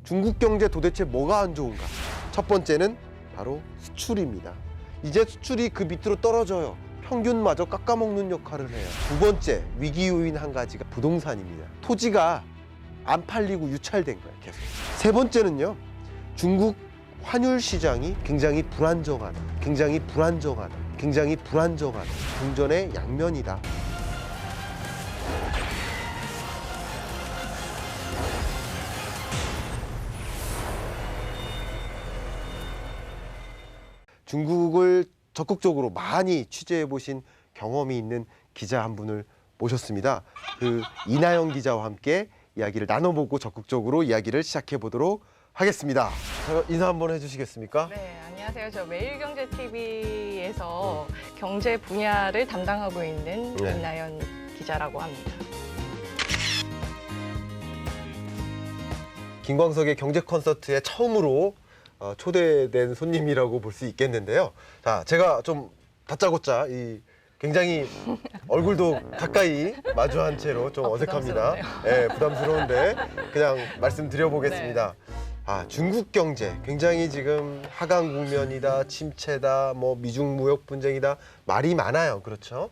중국 경제 도대체 뭐가 안 좋은가? 첫 번째는 바로 수출입니다. 이제 수출이 그 밑으로 떨어져요. 평균마저 깎아먹는 역할을 해요. 두 번째 위기 요인 한 가지가 부동산입니다. 토지가 안 팔리고 유찰된 거예요, 계속. 세 번째는요, 중국 환율 시장이 굉장히 불안정하다. 동전의 양면이다. 중국을 적극적으로 많이 취재해 보신 경험이 있는 기자 한 분을 모셨습니다. 그 이나영 기자와 함께 이야기를 나눠보고 적극적으로 이야기를 시작해 보도록 하겠습니다. 인사 한번 해주시겠습니까? 네, 안녕하세요. 저 매일경제TV에서 경제 분야를 담당하고 있는 네. 이나연 기자라고 합니다. 김광석의 경제 콘서트에 처음으로 초대된 손님이라고 볼 수 있겠는데요. 자, 제가 좀 다짜고짜 굉장히 얼굴도 가까이 마주한 채로 좀 어색합니다. 네, 부담스러운데 그냥 말씀드려보겠습니다. 네. 중국 경제 굉장히 지금 하강 국면이다, 침체다, 뭐 미중 무역 분쟁이다, 말이 많아요. 그렇죠?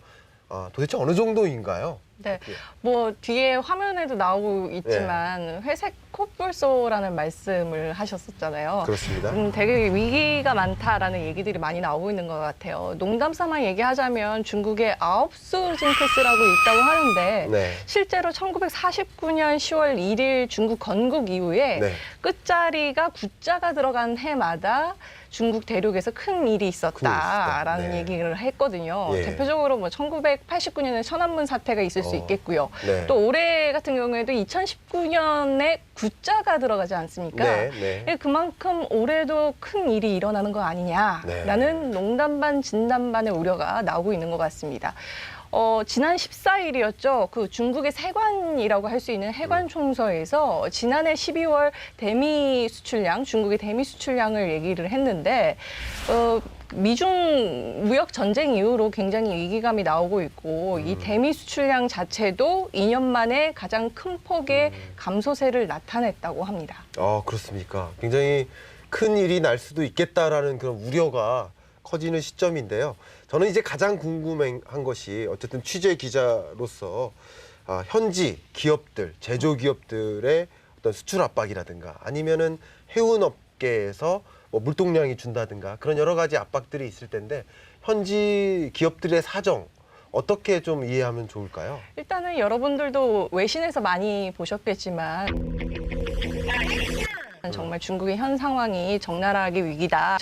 도대체 어느 정도인가요? 네, 뭐 뒤에 화면에도 나오고 있지만 회색 코뿔소라는 말씀을 하셨었잖아요. 그렇습니다. 되게 위기가 많다라는 얘기들이 많이 나오고 있는 것 같아요. 농담 삼아 얘기하자면 중국에 아홉수 징크스라고 있다고 하는데 네. 실제로 1949년 10월 1일 중국 건국 이후에 네. 끝자리가 9자가 들어간 해마다 중국 대륙에서 큰 일이 있었다라는 네. 얘기를 했거든요. 예. 대표적으로 뭐 1989년에 천안문 사태가 있을 수 있겠고요. 네. 또 올해 같은 경우에도 2019년에 9자가 들어가지 않습니까? 네. 그만큼 올해도 큰 일이 일어나는 거 아니냐라는 농담 반 진담 반의 우려가 나오고 있는 것 같습니다. 지난 14일이었죠. 그 중국의 세관이라고 할 수 있는 해관 총서에서 지난해 12월 대미 수출량, 중국의 대미 수출량을 얘기를 했는데 미중 무역 전쟁 이후로 굉장히 위기감이 나오고 있고 이 대미 수출량 자체도 2년 만에 가장 큰 폭의 감소세를 나타냈다고 합니다. 그렇습니까? 굉장히 큰 일이 날 수도 있겠다라는 그런 우려가 커지는 시점인데요. 저는 이제 가장 궁금한 것이 어쨌든 취재 기자로서 현지 기업들, 제조기업들의 어떤 수출 압박이라든가 아니면은 해운업계에서 뭐 물동량이 준다든가 그런 여러 가지 압박들이 있을 텐데 현지 기업들의 사정 어떻게 좀 이해하면 좋을까요? 일단은 여러분들도 외신에서 많이 보셨겠지만 정말 중국의 현 상황이 적나라하게 위기다라는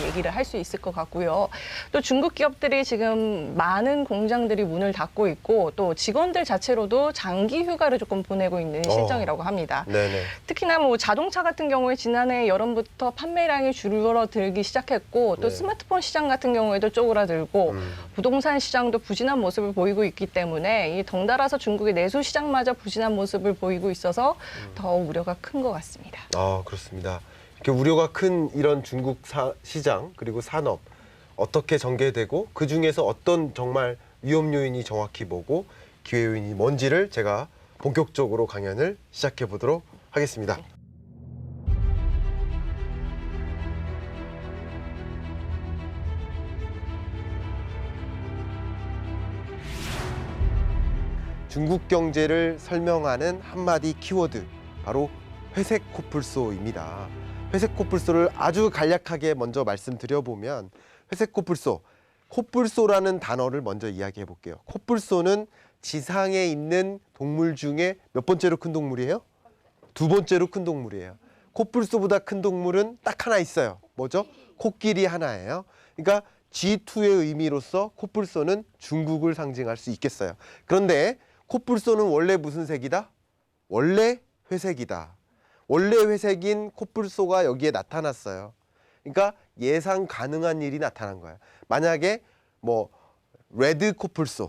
얘기를 할 수 있을 것 같고요. 또 중국 기업들이 지금 많은 공장들이 문을 닫고 있고 또 직원들 자체로도 장기 휴가를 조금 보내고 있는 실정이라고 합니다. 네네. 특히나 뭐 자동차 같은 경우에 지난해 여름부터 판매량이 줄어들기 시작했고 또 스마트폰 시장 같은 경우에도 쪼그라들고 부동산 시장도 부진한 모습을 보이고 있기 때문에 이 덩달아서 중국의 내수 시장마저 부진한 모습을 보이고 있어서 더 우려가 큰 것 같습니다. 그렇습니다. 이렇게 우려가 큰 이런 중국 시장 그리고 산업 어떻게 전개되고 그 중에서 어떤 정말 위험 요인이 정확히 뭐고 기회 요인이 뭔지를 제가 본격적으로 강연을 시작해 보도록 하겠습니다. 중국 경제를 설명하는 한마디 키워드, 바로 회색 코뿔소입니다. 회색 코뿔소를 아주 간략하게 먼저 말씀드려보면 회색 코뿔소라는 단어를 먼저 이야기해 볼게요. 코뿔소는 지상에 있는 동물 중에 몇 번째로 큰 동물이에요? 두 번째로 큰 동물이에요. 코뿔소보다 큰 동물은 딱 하나 있어요. 뭐죠? 코끼리 하나예요. 그러니까 G2의 의미로서 코뿔소는 중국을 상징할 수 있겠어요. 그런데 코뿔소는 원래 무슨 색이다? 원래 회색이다. 원래 회색인 코뿔소가 여기에 나타났어요. 그러니까 예상 가능한 일이 나타난 거야. 만약에 뭐 레드 코뿔소,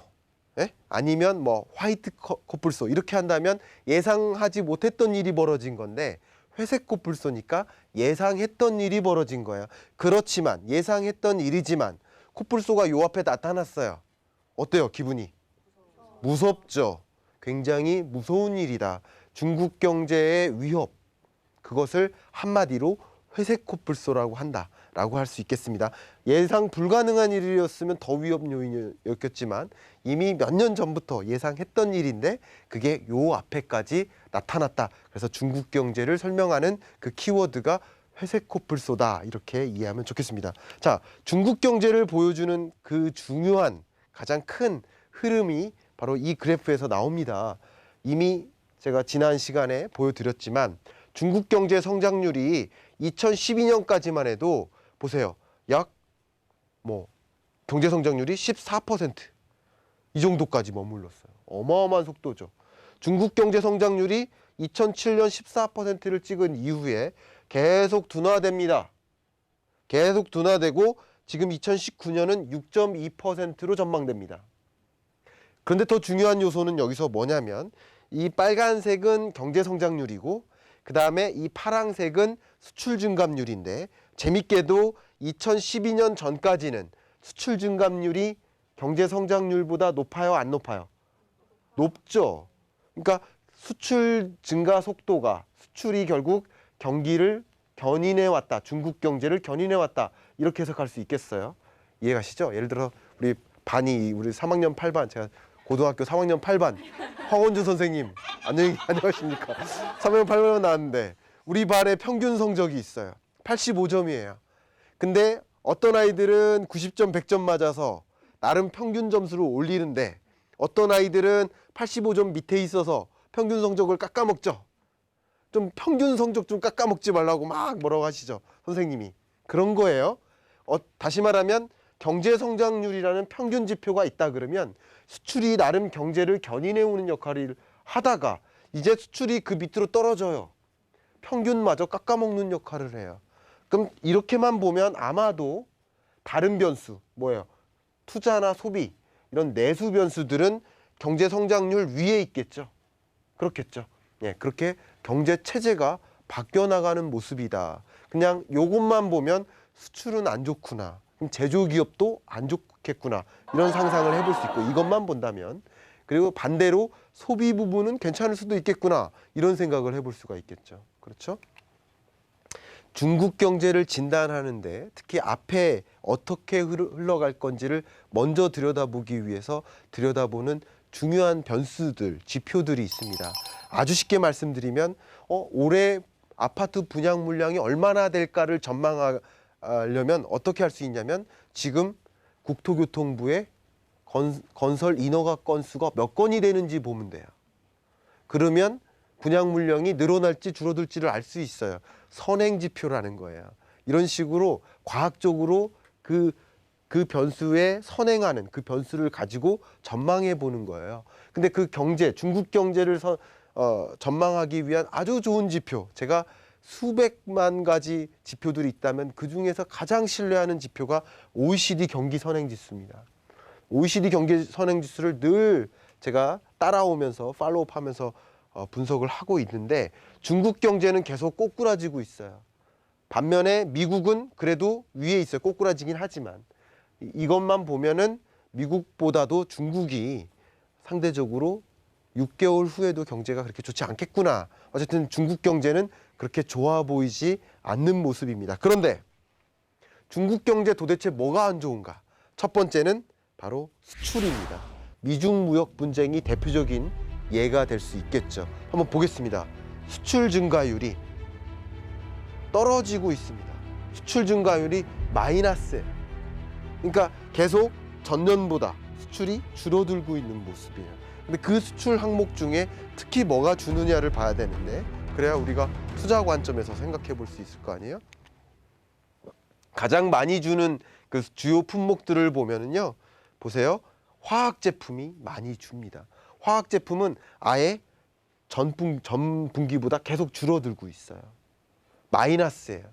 아니면 뭐 화이트 코뿔소 이렇게 한다면 예상하지 못했던 일이 벌어진 건데 회색 코뿔소니까 예상했던 일이 벌어진 거예요. 그렇지만 예상했던 일이지만 코뿔소가 요 앞에 나타났어요. 어때요, 기분이? 무섭죠. 굉장히 무서운 일이다. 중국 경제의 위협, 그것을 한마디로 회색 코뿔소라고 한다라고 할 수 있겠습니다. 예상 불가능한 일이었으면 더 위협 요인이었겠지만 이미 몇 년 전부터 예상했던 일인데 그게 요 앞에까지 나타났다. 그래서 중국 경제를 설명하는 그 키워드가 회색 코뿔소다, 이렇게 이해하면 좋겠습니다. 자, 중국 경제를 보여주는 그 중요한 가장 큰 흐름이 바로 이 그래프에서 나옵니다. 이미 제가 지난 시간에 보여드렸지만 중국 경제 성장률이 2012년까지만 해도 보세요. 약 경제 성장률이 14%, 이 정도까지 머물렀어요. 어마어마한 속도죠. 중국 경제 성장률이 2007년 14%를 찍은 이후에 계속 둔화됩니다. 계속 둔화되고 지금 2019년은 6.2%로 전망됩니다. 그런데 더 중요한 요소는 여기서 뭐냐면 이 빨간색은 경제 성장률이고 그 다음에 이 파란색은 수출 증감률인데, 재밌게도 2012년 전까지는 수출 증감률이 경제 성장률보다 높아요, 안 높아요? 높죠. 그러니까 수출 증가 속도가, 수출이 결국 경기를 견인해 왔다, 중국 경제를 견인해 왔다, 이렇게 해석할 수 있겠어요? 이해가시죠? 예를 들어 우리 3학년 8반, 제가 고등학교 3학년 8반 황원주 선생님, 안녕하십니까? 3학년 8반 나왔는데 우리 반의 평균 성적이 있어요. 85점이에요. 근데 어떤 아이들은 90점, 100점 맞아서 나름 평균 점수를 올리는데 어떤 아이들은 85점 밑에 있어서 평균 성적을 깎아먹죠. 좀 평균 성적 좀 깎아먹지 말라고 막 뭐라고 하시죠, 선생님이. 그런 거예요. 다시 말하면 경제 성장률이라는 평균 지표가 있다 그러면 수출이 나름 경제를 견인해 오는 역할을 하다가 이제 수출이 그 밑으로 떨어져요. 평균마저 깎아먹는 역할을 해요. 그럼 이렇게만 보면 아마도 다른 변수, 뭐예요? 투자나 소비, 이런 내수 변수들은 경제 성장률 위에 있겠죠. 그렇겠죠. 예, 그렇게 경제 체제가 바뀌어 나가는 모습이다. 그냥 요것만 보면 수출은 안 좋구나, 그럼 제조기업도 안 좋겠구나, 이런 상상을 해볼 수 있고, 이것만 본다면. 그리고 반대로 소비 부분은 괜찮을 수도 있겠구나, 이런 생각을 해볼 수가 있겠죠. 그렇죠? 중국 경제를 진단하는데 특히 앞에 어떻게 흘러갈 건지를 먼저 들여다보기 위해서 들여다보는 중요한 변수들, 지표들이 있습니다. 아주 쉽게 말씀드리면 올해 아파트 분양 물량이 얼마나 될까를 전망하려면 어떻게 할 수 있냐면 지금 국토교통부의 건설 인허가 건수가 몇 건이 되는지 보면 돼요. 그러면 분양 물량이 늘어날지 줄어들지를 알 수 있어요. 선행지표라는 거예요. 이런 식으로 과학적으로 그 변수에 선행하는, 그 변수를 가지고 전망해 보는 거예요. 근데 그 경제, 중국 경제를 전망하기 위한 아주 좋은 지표, 제가 수백만 가지 지표들이 있다면 그 중에서 가장 신뢰하는 지표가 OECD 경기 선행지수입니다. OECD 경기 선행지수를 늘 제가 따라오면서 팔로우하면서 분석을 하고 있는데 중국 경제는 계속 꼬꾸라지고 있어요. 반면에 미국은 그래도 위에 있어요. 꼬꾸라지긴 하지만 이것만 보면은 미국보다도 중국이 상대적으로 6개월 후에도 경제가 그렇게 좋지 않겠구나. 어쨌든 중국 경제는 그렇게 좋아 보이지 않는 모습입니다. 그런데 중국 경제 도대체 뭐가 안 좋은가? 첫 번째는 바로 수출입니다. 미중 무역 분쟁이 대표적인 예가 될 수 있겠죠. 한번 보겠습니다. 수출 증가율이 떨어지고 있습니다. 수출 증가율이 마이너스예요. 그러니까 계속 전년보다 수출이 줄어들고 있는 모습이에요. 근데 그 수출 항목 중에 특히 뭐가 주느냐를 봐야 되는데, 그래야 우리가 투자 관점에서 생각해 볼 수 있을 거 아니에요? 가장 많이 주는 그 주요 품목들을 보면은요, 보세요. 화학 제품이 많이 줍니다. 화학 제품은 아예 전 분기보다 계속 줄어들고 있어요. 마이너스예요.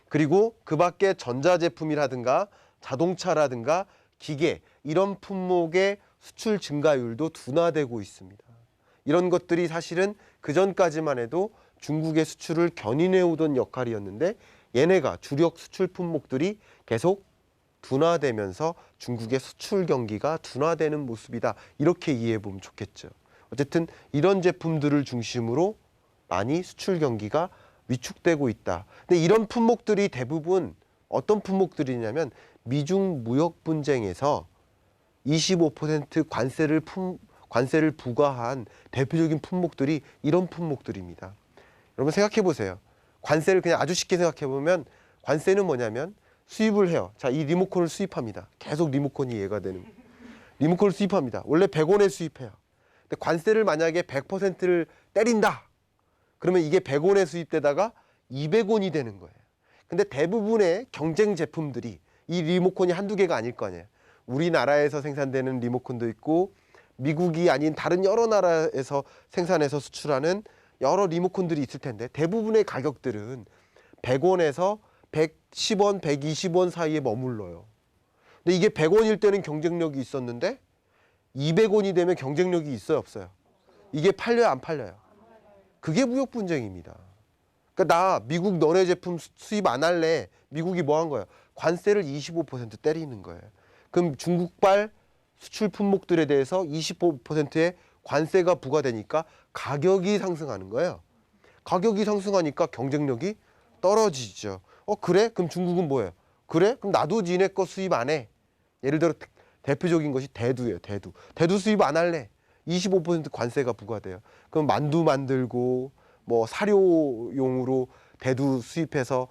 그리고 그 밖에 전자제품이라든가 자동차라든가 기계, 이런 품목의 수출 증가율도 둔화되고 있습니다. 이런 것들이 사실은 그전까지만 해도 중국의 수출을 견인해 오던 역할이었는데 얘네가 주력 수출 품목들이 계속 둔화되면서 중국의 수출 경기가 둔화되는 모습이다. 이렇게 이해해 보면 좋겠죠. 어쨌든 이런 제품들을 중심으로 많이 수출 경기가 위축되고 있다. 근데 이런 품목들이 대부분 어떤 품목들이냐면 미중 무역 분쟁에서 25% 관세를 부과한 대표적인 품목들이 이런 품목들입니다. 여러분 생각해 보세요. 관세를 그냥 아주 쉽게 생각해 보면 관세는 뭐냐면 수입을 해요. 자, 이 리모컨을 수입합니다. 계속 리모컨이 얘가 되는 거예요. 리모컨을 수입합니다. 원래 100원에 수입해요. 근데 관세를 만약에 100%를 때린다. 그러면 이게 100원에 수입되다가 200원이 되는 거예요. 근데 대부분의 경쟁 제품들이 이 리모컨이 한두 개가 아닐 거 아니에요. 우리나라에서 생산되는 리모컨도 있고 미국이 아닌 다른 여러 나라에서 생산해서 수출하는 여러 리모컨들이 있을 텐데 대부분의 가격들은 100원에서 110원, 120원 사이에 머물러요. 근데 이게 100원일 때는 경쟁력이 있었는데 200원이 되면 경쟁력이 있어요, 없어요? 이게 팔려요, 안 팔려요? 그게 무역 분쟁입니다. 그러니까 나 미국 너네 제품 수입 안 할래. 미국이 뭐 한 거예요? 관세를 25% 때리는 거예요. 그럼 중국발 수출 품목들에 대해서 25%의 관세가 부과되니까 가격이 상승하는 거예요. 가격이 상승하니까 경쟁력이 떨어지죠. 그래? 그럼 중국은 뭐예요? 그래? 그럼 나도 니네 거 수입 안 해. 예를 들어 대표적인 것이 대두예요. 대두 수입 안 할래. 25% 관세가 부과돼요. 그럼 만두 만들고 뭐 사료용으로 대두 수입해서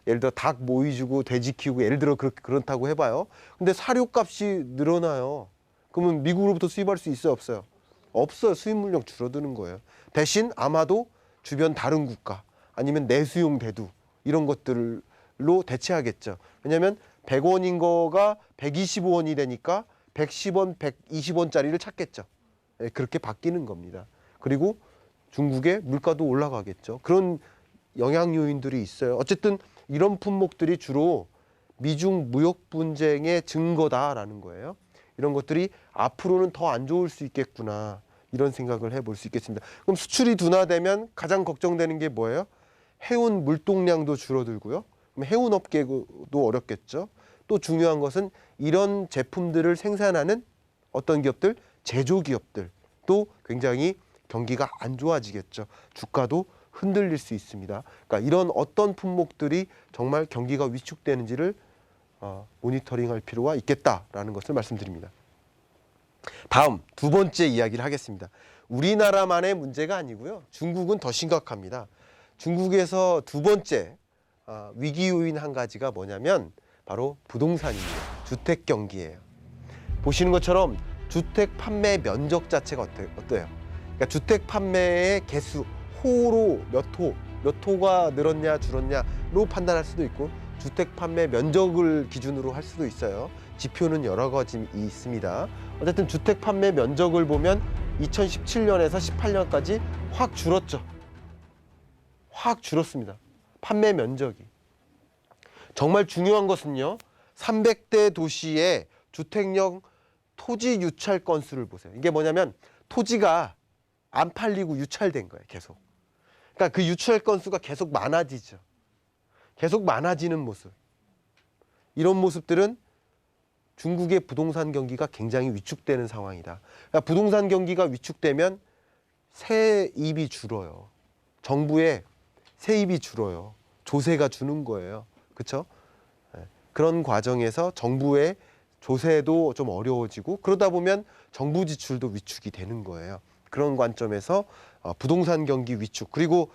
예를 들어 닭 모이 주고 돼지 키우고 예를 들어 그렇다고 해봐요. 근데 사료값이 늘어나요. 그러면 미국으로부터 수입할 수 있어요, 없어요? 없어요. 수입 물량 줄어드는 거예요. 대신 아마도 주변 다른 국가 아니면 내수용 대두 이런 것들로 대체하겠죠. 왜냐하면 100원인 거가 125원이 되니까 110원, 120원짜리를 찾겠죠. 그렇게 바뀌는 겁니다. 그리고 중국의 물가도 올라가겠죠. 그런 영향 요인들이 있어요. 어쨌든 이런 품목들이 주로 미중 무역 분쟁의 증거다라는 거예요. 이런 것들이 앞으로는 더 안 좋을 수 있겠구나 이런 생각을 해볼 수 있겠습니다. 그럼 수출이 둔화되면 가장 걱정되는 게 뭐예요? 해운 물동량도 줄어들고요. 그럼 해운 업계도 어렵겠죠. 또 중요한 것은 이런 제품들을 생산하는 어떤 기업들, 제조기업들 또 굉장히 경기가 안 좋아지겠죠. 주가도 흔들릴 수 있습니다. 그러니까 이런 어떤 품목들이 정말 경기가 위축되는지를 모니터링할 필요가 있겠다라는 것을 말씀드립니다. 다음 두 번째 이야기를 하겠습니다. 우리나라만의 문제가 아니고요. 중국은 더 심각합니다. 중국에서 두 번째 위기 요인 한 가지가 뭐냐면 바로 부동산입니다. 주택 경기예요. 보시는 것처럼 주택 판매 면적 자체가 어때요? 그러니까 주택 판매의 개수, 호로 몇 호가 늘었냐 줄었냐로 판단할 수도 있고 주택 판매 면적을 기준으로 할 수도 있어요. 지표는 여러 가지 있습니다. 어쨌든 주택 판매 면적을 보면 2017년에서 18년까지 확 줄었죠. 확 줄었습니다. 판매 면적이. 정말 중요한 것은요. 300대 도시의 주택형 토지 유찰 건수를 보세요. 이게 뭐냐면 토지가 안 팔리고 유찰된 거예요. 계속. 그러니까 그 유찰 건수가 계속 많아지죠. 계속 많아지는 모습. 이런 모습들은 중국의 부동산 경기가 굉장히 위축되는 상황이다. 그러니까 부동산 경기가 위축되면 세입이 줄어요. 정부의 세입이 줄어요. 조세가 주는 거예요. 그렇죠? 그런 과정에서 정부의 조세도 좀 어려워지고 그러다 보면 정부 지출도 위축이 되는 거예요. 그런 관점에서 부동산 경기 위축 그리고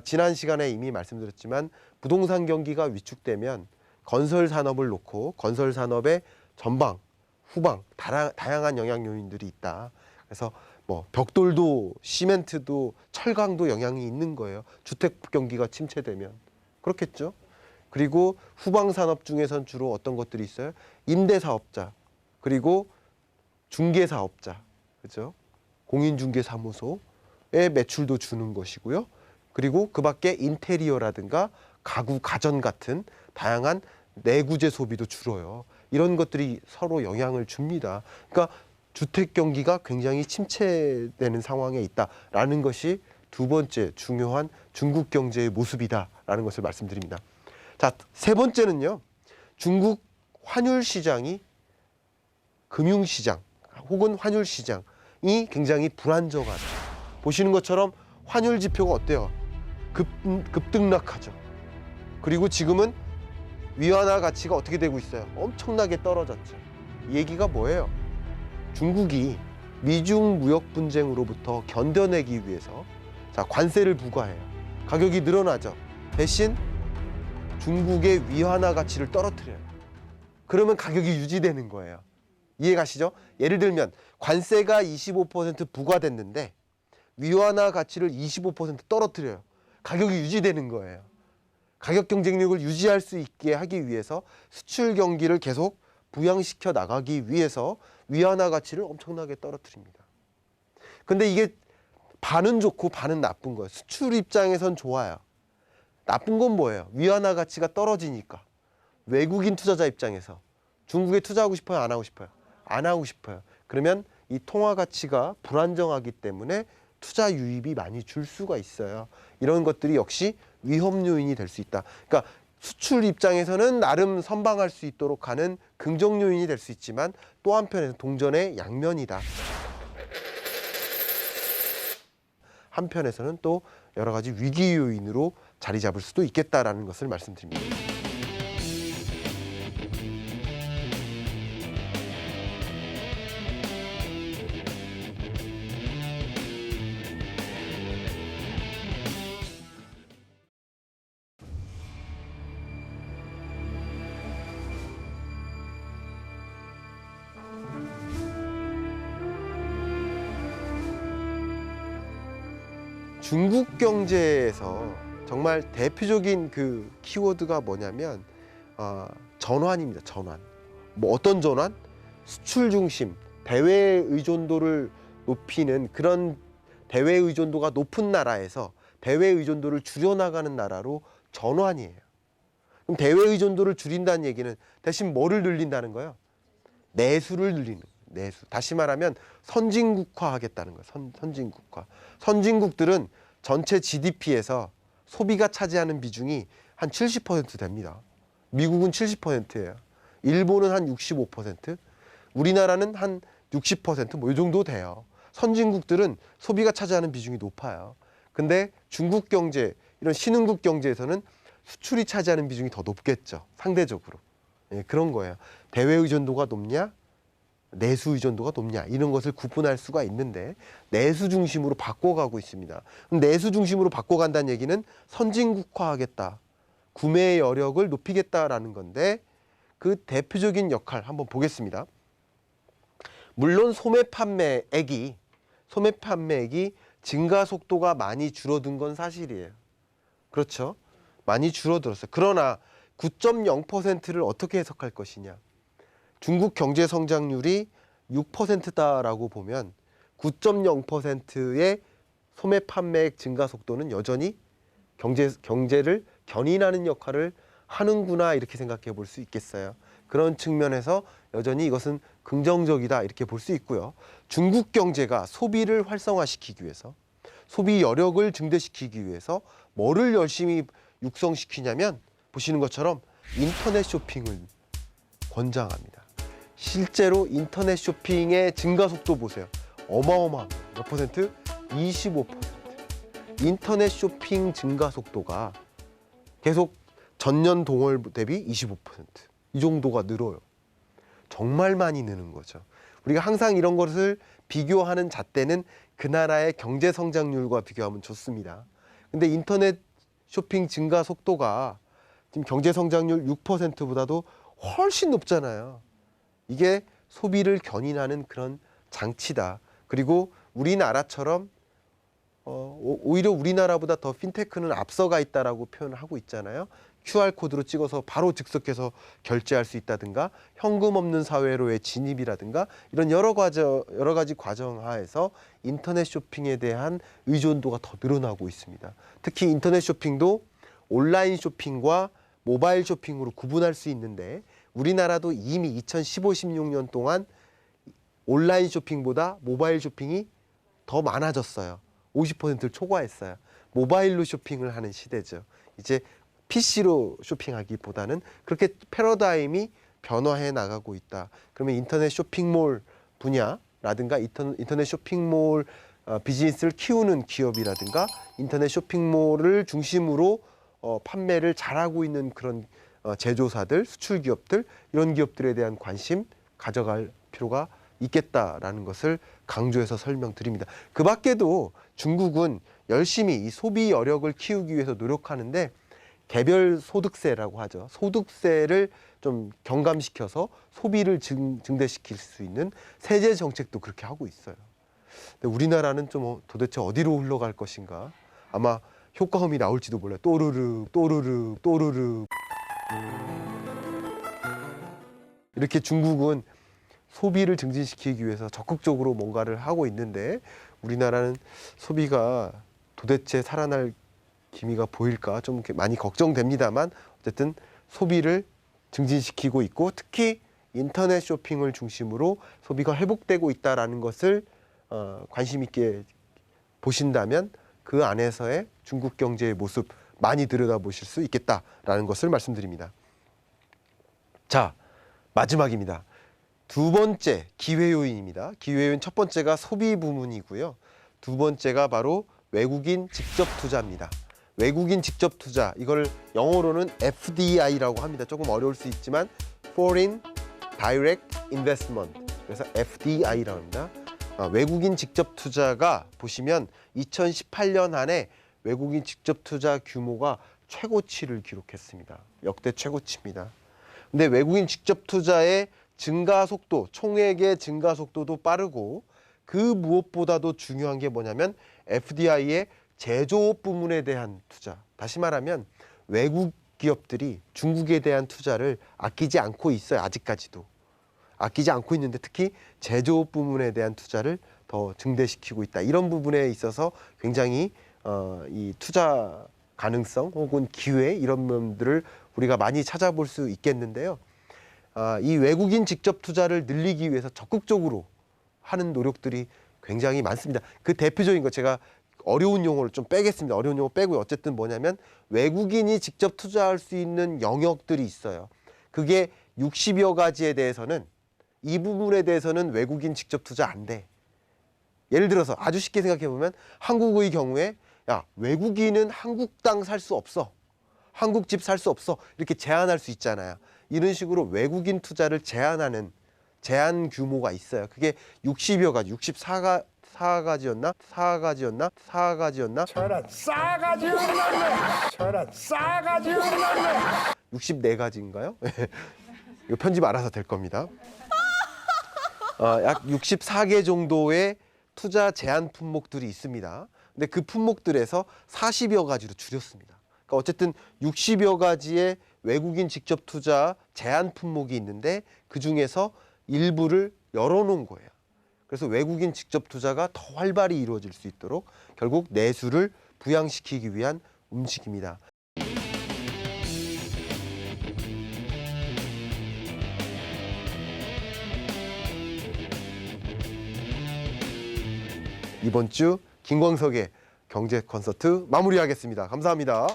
지난 시간에 이미 말씀드렸지만 부동산 경기가 위축되면 건설 산업을 놓고 건설 산업의 전방, 후방 다양한 영향 요인들이 있다. 그래서 뭐 벽돌도 시멘트도 철강도 영향이 있는 거예요. 주택 경기가 침체되면 그렇겠죠. 그리고 후방 산업 중에선 주로 어떤 것들이 있어요? 임대 사업자 그리고 중개 사업자, 그렇죠? 공인중개사무소의 매출도 주는 것이고요. 그리고 그밖에 인테리어라든가 가구, 가전 같은 다양한 내구재 소비도 줄어요. 이런 것들이 서로 영향을 줍니다. 그러니까 주택 경기가 굉장히 침체되는 상황에 있다라는 것이 두 번째 중요한 중국 경제의 모습이다라는 것을 말씀드립니다. 자, 세 번째는요. 중국 환율 시장이 금융 시장 혹은 환율 시장 굉장히 불안정하다. 보시는 것처럼 환율 지표가 어때요? 급등락하죠. 그리고 지금은 위안화 가치가 어떻게 되고 있어요? 엄청나게 떨어졌죠. 이 얘기가 뭐예요? 중국이 미중 무역 분쟁으로부터 견뎌내기 위해서 관세를 부과해요. 가격이 늘어나죠. 대신 중국의 위안화 가치를 떨어뜨려요. 그러면 가격이 유지되는 거예요. 이해가시죠? 예를 들면 관세가 25% 부과됐는데 위안화 가치를 25% 떨어뜨려요. 가격이 유지되는 거예요. 가격 경쟁력을 유지할 수 있게 하기 위해서 수출 경기를 계속 부양시켜 나가기 위해서 위안화 가치를 엄청나게 떨어뜨립니다. 근데 이게 반은 좋고 반은 나쁜 거예요. 수출 입장에선 좋아요. 나쁜 건 뭐예요? 위안화 가치가 떨어지니까 외국인 투자자 입장에서 중국에 투자하고 싶어요? 안 하고 싶어요? 안 하고 싶어요. 그러면 이 통화 가치가 불안정하기 때문에 투자 유입이 많이 줄 수가 있어요. 이런 것들이 역시 위험 요인이 될 수 있다. 그러니까 수출 입장에서는 나름 선방할 수 있도록 하는 긍정 요인이 될 수 있지만 또 한편에는 동전의 양면이다. 한편에서는 또 여러 가지 위기 요인으로 자리 잡을 수도 있겠다라는 것을 말씀드립니다. 중국 경제에서 정말 대표적인 그 키워드가 뭐냐면 전환입니다. 전환. 뭐 어떤 전환? 수출 중심, 대외 의존도를 높이는 그런 대외 의존도가 높은 나라에서 대외 의존도를 줄여나가는 나라로 전환이에요. 그럼 대외 의존도를 줄인다는 얘기는 대신 뭐를 늘린다는 거예요? 내수를 늘리는 거예요. 내수. 다시 말하면 선진국화하겠다는 거예요. 선진국화. 선진국들은 전체 GDP에서 소비가 차지하는 비중이 한 70% 됩니다. 미국은 70%예요. 일본은 한 65%, 우리나라는 한 60% 뭐 이 정도 돼요. 선진국들은 소비가 차지하는 비중이 높아요. 근데 중국 경제, 이런 신흥국 경제에서는 수출이 차지하는 비중이 더 높겠죠. 상대적으로. 예, 그런 거예요. 대외 의존도가 높냐? 내수 의존도가 높냐 이런 것을 구분할 수가 있는데 내수 중심으로 바꿔가고 있습니다. 그럼 내수 중심으로 바꿔간다는 얘기는 선진국화하겠다, 구매의 여력을 높이겠다라는 건데 그 대표적인 역할 한번 보겠습니다. 물론 소매 판매액이 증가 속도가 많이 줄어든 건 사실이에요. 그렇죠? 많이 줄어들었어요. 그러나 9.0%를 어떻게 해석할 것이냐? 중국 경제 성장률이 6%다라고 보면 9.0%의 소매 판매액 증가 속도는 여전히 경제를 견인하는 역할을 하는구나 이렇게 생각해 볼 수 있겠어요. 그런 측면에서 여전히 이것은 긍정적이다 이렇게 볼 수 있고요. 중국 경제가 소비를 활성화시키기 위해서, 소비 여력을 증대시키기 위해서 뭐를 열심히 육성시키냐면 보시는 것처럼 인터넷 쇼핑을 권장합니다. 실제로 인터넷 쇼핑의 증가 속도 보세요. 어마어마합니다. 몇 퍼센트? 25%. 인터넷 쇼핑 증가 속도가 계속 전년 동월 대비 25%. 이 정도가 늘어요. 정말 많이 느는 거죠. 우리가 항상 이런 것을 비교하는 잣대는 그 나라의 경제 성장률과 비교하면 좋습니다. 근데 인터넷 쇼핑 증가 속도가 지금 경제 성장률 6%보다도 훨씬 높잖아요. 이게 소비를 견인하는 그런 장치다. 그리고 우리나라처럼 오히려 우리나라보다 더 핀테크는 앞서가 있다라고 표현을 하고 있잖아요. QR코드로 찍어서 바로 즉석해서 결제할 수 있다든가 현금 없는 사회로의 진입이라든가 이런 여러 가지 과정 하에서 인터넷 쇼핑에 대한 의존도가 더 늘어나고 있습니다. 특히 인터넷 쇼핑도 온라인 쇼핑과 모바일 쇼핑으로 구분할 수 있는데 우리나라도 이미 2015, 16년 동안 온라인 쇼핑보다 모바일 쇼핑이 더 많아졌어요. 50%를 초과했어요. 모바일로 쇼핑을 하는 시대죠. 이제 PC로 쇼핑하기보다는 그렇게 패러다임이 변화해 나가고 있다. 그러면 인터넷 쇼핑몰 분야, 라든가 인터넷 쇼핑몰 비즈니스를 키우는 기업이라든가 인터넷 쇼핑몰을 중심으로 판매를 잘하고 있는 그런 제조사들, 수출 기업들 이런 기업들에 대한 관심 가져갈 필요가 있겠다라는 것을 강조해서 설명드립니다. 그 밖에도 중국은 열심히 이 소비 여력을 키우기 위해서 노력하는데 개별 소득세라고 하죠. 소득세를 좀 경감시켜서 소비를 증대시킬 수 있는 세제 정책도 그렇게 하고 있어요. 근데 우리나라는 좀 도대체 어디로 흘러갈 것인가? 아마 효과음이 나올지도 몰라요. 또르르 또르르 또르르. 이렇게 중국은 소비를 증진시키기 위해서 적극적으로 뭔가를 하고 있는데 우리나라는 소비가 도대체 살아날 기미가 보일까 좀 많이 걱정됩니다만 어쨌든 소비를 증진시키고 있고 특히 인터넷 쇼핑을 중심으로 소비가 회복되고 있다는 것을 관심 있게 보신다면 그 안에서의 중국 경제의 모습 많이 들여다보실 수 있겠다라는 것을 말씀드립니다. 자, 마지막입니다. 두 번째 기회 요인입니다. 기회 요인 첫 번째가 소비 부문이고요. 두 번째가 바로 외국인 직접 투자입니다. 외국인 직접 투자, 이걸 영어로는 FDI라고 합니다. 조금 어려울 수 있지만 Foreign Direct Investment, 그래서 FDI라고 합니다. 외국인 직접 투자가 보시면 2018년 한 해 외국인 직접 투자 규모가 최고치를 기록했습니다. 역대 최고치입니다. 근데 외국인 직접 투자의 증가 속도, 총액의 증가 속도도 빠르고 그 무엇보다도 중요한 게 뭐냐면 FDI의 제조업 부문에 대한 투자. 다시 말하면 외국 기업들이 중국에 대한 투자를 아끼지 않고 있어요. 아직까지도. 아끼지 않고 있는데 특히 제조업 부문에 대한 투자를 더 증대시키고 있다. 이런 부분에 있어서 굉장히 이 투자 가능성 혹은 기회 이런 면들을 우리가 많이 찾아볼 수 있겠는데요. 이 외국인 직접 투자를 늘리기 위해서 적극적으로 하는 노력들이 굉장히 많습니다. 그 대표적인 거 제가 어려운 용어를 좀 빼겠습니다. 어려운 용어 빼고요. 어쨌든 뭐냐면 외국인이 직접 투자할 수 있는 영역들이 있어요. 그게 60여 가지에 대해서는 이 부분에 대해서는 외국인 직접 투자 안 돼. 예를 들어서 아주 쉽게 생각해 보면 한국의 경우에 야, 외국인은 한국 땅 살 수 없어. 한국 집 살 수 없어. 이렇게 제한할 수 있잖아요. 이런 식으로 외국인 투자를 제한하는 제한 규모가 있어요. 그게 60여 가지, 64가지였나? 4가지였나? 저런 싸가지 없는 놈! 저런 싸가지 없는 놈! 64가지인가요? 이거 편집 알아서 될 겁니다. 약 64개 정도의 투자 제한 품목들이 있습니다. 근데 그 품목들에서 40여 가지로 줄였습니다. 그러니까 어쨌든 60여 가지의 외국인 직접 투자 제한 품목이 있는데 그 중에서 일부를 열어놓은 거예요. 그래서 외국인 직접 투자가 더 활발히 이루어질 수 있도록 결국 내수를 부양시키기 위한 움직임이다. 이번 주 김광석의 경제 콘서트 마무리하겠습니다. 감사합니다.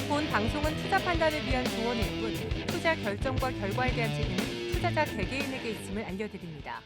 본 방송은 투자 판단을 위한 조언일 뿐 투자 결정과 결과에 대한 책임은 투자자 개개인에게 있음을 알려드립니다.